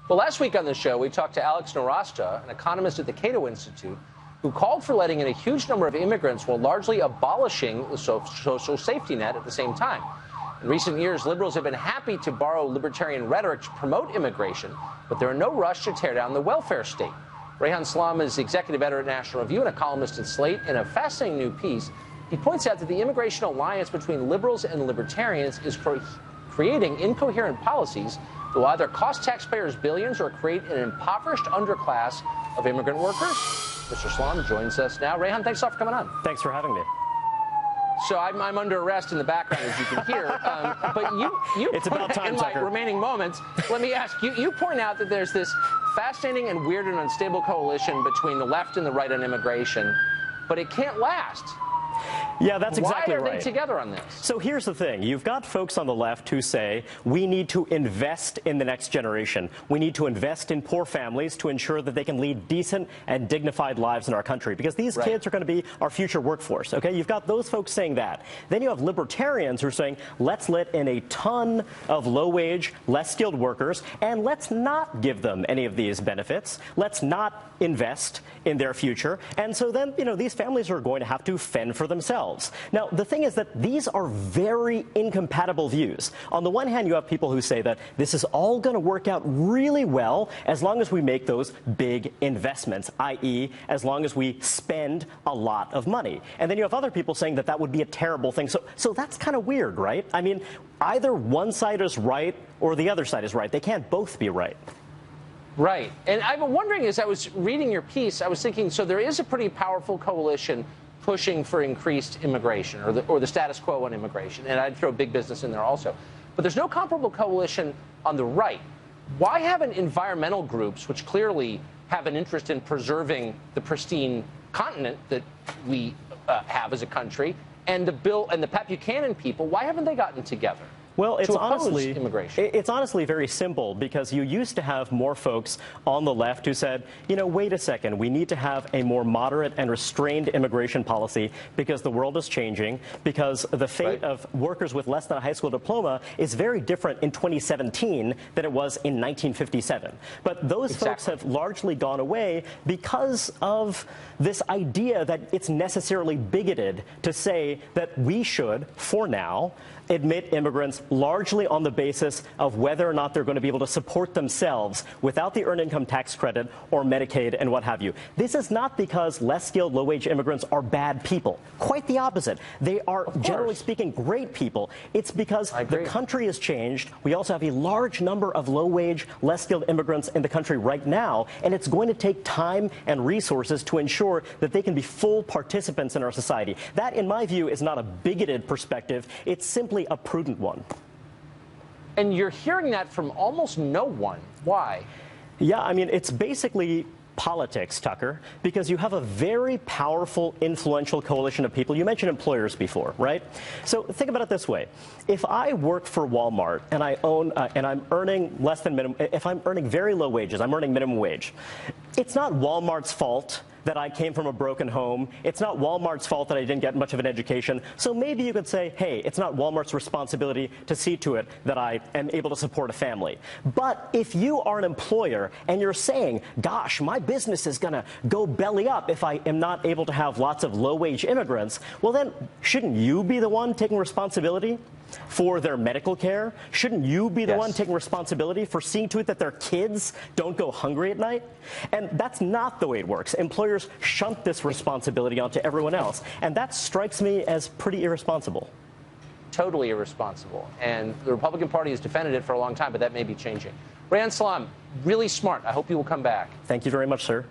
Well, last week on the show, we talked to Alex Nowrasteh, an economist at the Cato Institute, who called for letting in a huge number of immigrants while largely abolishing the social safety net at the same time. In recent years, liberals have been happy to borrow libertarian rhetoric to promote immigration, but they're in no rush to tear down the welfare state. Reihan Salam is executive editor at National Review and a columnist at Slate. In a fascinating new piece, he points out that the immigration alliance between liberals and libertarians is creating incoherent policies that will either cost taxpayers billions or create an impoverished underclass of immigrant workers. Mr. Salam joins us now. Reihan, thanks a lot for coming on. Thanks for having me. So I'm under arrest in the background, as you can hear. But you it's about time, in Tucker. my remaining moments, let me ask you. You point out that there's this fascinating and weird and unstable coalition between the left and the right on immigration, but it can't last. Yeah, that's exactly right. Why are they together on this? So here's the thing. You've got folks on the left who say we need to invest in the next generation. We need to invest in poor families to ensure that they can lead decent and dignified lives in our country, because these kids are going to be our future workforce. Okay, you've got those folks saying that. Then you have libertarians who are saying let's let in a ton of low-wage, less skilled workers, and let's not give them any of these benefits. Let's not invest in their future. And so then, these families are going to have to fend for themselves. Now, the thing is that these are very incompatible views. On the one hand, you have people who say that this is all going to work out really well as long as we make those big investments, i.e., as long as we spend a lot of money. And then you have other people saying that that would be a terrible thing. So that's kind of weird, right? I mean, either one side is right or the other side is right. They can't both be right. Right. And I'm wondering, as I was reading your piece, I was thinking, so there is a pretty powerful coalition pushing for increased immigration or the status quo on immigration. And I'd throw big business in there also. But there's no comparable coalition on the right. Why haven't environmental groups, which clearly have an interest in preserving the pristine continent that we have as a country, and the Pat Buchanan people, why haven't they gotten together? Well, it's honestly very simple, because you used to have more folks on the left who said, wait a second, we need to have a more moderate and restrained immigration policy because the world is changing, because the fate of workers with less than a high school diploma is very different in 2017 than it was in 1957. But those folks have largely gone away because of this idea that it's necessarily bigoted to say that we should, for now, admit immigrants largely on the basis of whether or not they're going to be able to support themselves without the earned income tax credit or Medicaid and what have you. This is not because less skilled, low-wage immigrants are bad people. Quite the opposite. They are, generally speaking, great people. It's because the country has changed. We also have a large number of low-wage, less skilled immigrants in the country right now, and it's going to take time and resources to ensure that they can be full participants in our society. That, in my view, is not a bigoted perspective. It's simply a prudent one. And you're hearing that from almost no one. Why? Yeah, I mean, it's basically politics, Tucker, because you have a very powerful, influential coalition of people. You mentioned employers before, right? So think about it this way. If I work for Walmart and I own, and I'm earning less than minimum, if I'm earning very low wages, I'm earning minimum wage, it's not Walmart's fault that I came from a broken home. It's not Walmart's fault that I didn't get much of an education. So maybe you could say, hey, it's not Walmart's responsibility to see to it that I am able to support a family. But if you are an employer and you're saying, gosh, my business is going to go belly up if I am not able to have lots of low-wage immigrants, well then, shouldn't you be the one taking responsibility for their medical care? Shouldn't you be the one taking responsibility for seeing to it that their kids don't go hungry at night? And that's not the way it works. Employers shunt this responsibility onto everyone else, and that strikes me as pretty irresponsible. Totally irresponsible. And the Republican Party has defended it for a long time, but that may be changing. Reihan Salam, really smart. I hope you will come back. Thank you very much, sir.